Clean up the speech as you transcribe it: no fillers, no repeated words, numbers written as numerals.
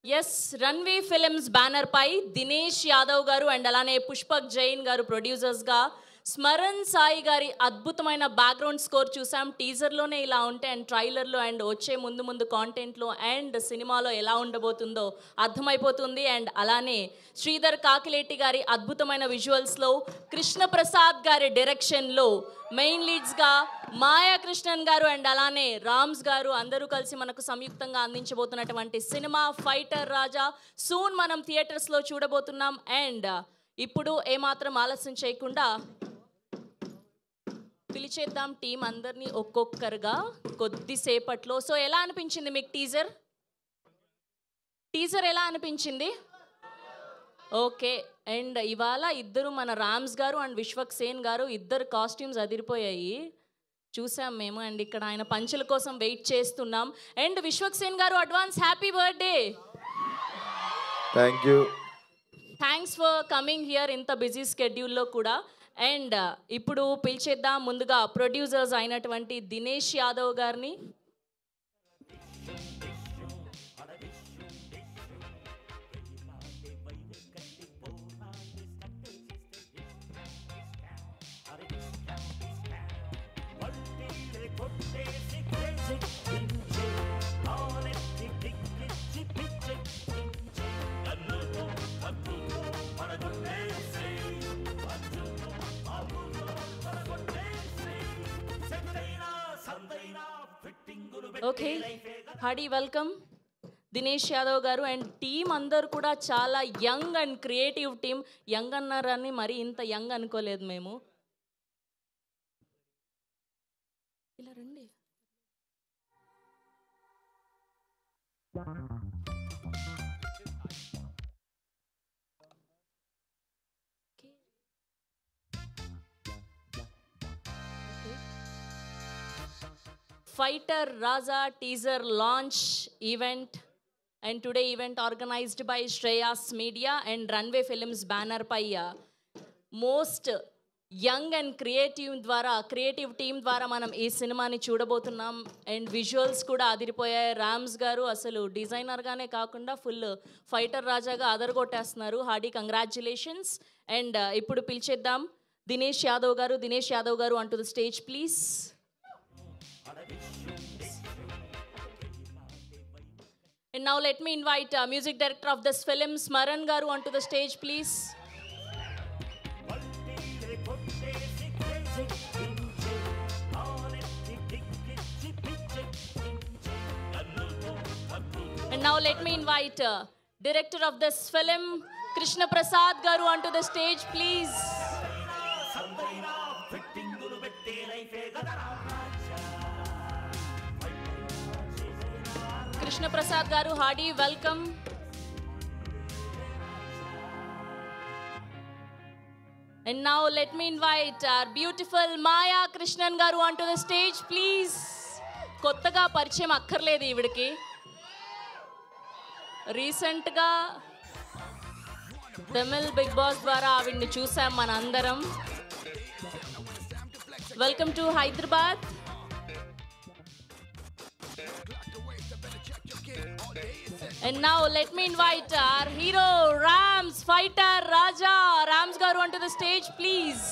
Yes runway films banner పై దినేష్ యాదవ్ గారు and అలానే పుష్పక్ జైన్ గారు ప్రొడ్యూసర్స్గా స్మరణ్ సాయి గారి అద్భుతమైన బ్యాక్గ్రౌండ్ స్కోర్ చూసాం. టీజర్లోనే ఇలా ఉంటే అండ్ ట్రైలర్లో అండ్ వచ్చే ముందు ముందు కాంటెంట్లో అండ్ సినిమాలో ఎలా ఉండబోతుందో అర్థమైపోతుంది. అండ్ అలానే శ్రీధర్ కాకిలేటి గారి అద్భుతమైన విజువల్స్లో కృష్ణప్రసాద్ గారి డైరెక్షన్లో మెయిన్ లీడ్స్గా మాయా కృష్ణన్ గారు అండ్ అలానే రామ్స్ గారు అందరూ కలిసి మనకు సంయుక్తంగా అందించబోతున్నటువంటి సినిమా ఫైటర్ రాజా సూన్ మనం థియేటర్స్లో చూడబోతున్నాం. అండ్ ఇప్పుడు ఏమాత్రం ఆలస్యం చేయకుండా పిలిచేద్దాం టీం అందరినీ ఒక్కొక్కరుగా కొద్దిసేపట్లో. సో ఎలా అనిపించింది మీకు టీజర్ ఎలా అనిపించింది? ఓకే. అండ్ ఇవాళ ఇద్దరు మన రామ్స్ గారు అండ్ విశ్వక్ సేన్ గారు ఇద్దరు కాస్ట్యూమ్స్ అదిరిపోయాయి చూసాం మేము. అండ్ ఇక్కడ ఆయన పంచుల కోసం వెయిట్ చేస్తున్నాం. అండ్ విశ్వక్ సేన్ గారు advance happy birthday. Thanks for coming here ఇంత బిజీ స్కెడ్యూల్లో కూడా. అండ్ ఇప్పుడు పిలిచేద్దాం ముందుగా ప్రొడ్యూసర్స్ అయినటువంటి దినేష్ యాదవ్ గారిని. ఓకే హాడీ వెల్కమ్ దినేష్ యాదవ్ గారు అండ్ టీం అందరు కూడా చాలా young and creative team. Young అన్నారని మరి ఇంత యంగ్ అనుకోలేదు మేము. ఇలా రండి. Fighter Raja teaser launch event and today event organized by Shreyas media and runway films banner పై most young and creative team ద్వారా మనం ఈ సినిమాని చూడబోతున్నాం. అండ్ విజువల్స్ కూడా అదిరిపోయాయి. రామ్స్ గారు అసలు డిజైనర్గానే కాకుండా ఫుల్ ఫైటర్ రాజాగా అదరగొట్టేస్తున్నారు. Hardy congratulations. అండ్ ఇప్పుడు పిలిచేద్దాం దినేష్ యాదవ్ గారు అంటూ the stage please. And now let me invite music director of this film, Smaran Garu, onto the stage, please. And now let me invite director of this film, Krishna Prasad Garu, onto the stage, please. Krishna Prasad Garu, hearty welcome. And now let me invite our beautiful Maya Krishnan Garu onto the stage, please. కొత్తగా పరిచయం అక్కర్లేదు ఈవిడికి. రీసెంట్గా Tamil big boss ద్వారా ఆవిడ్ని చూసాం మన అందరం. Welcome to Hyderabad. And now let me invite our hero Rams, fighter Raja Rams Garu onto the stage, please.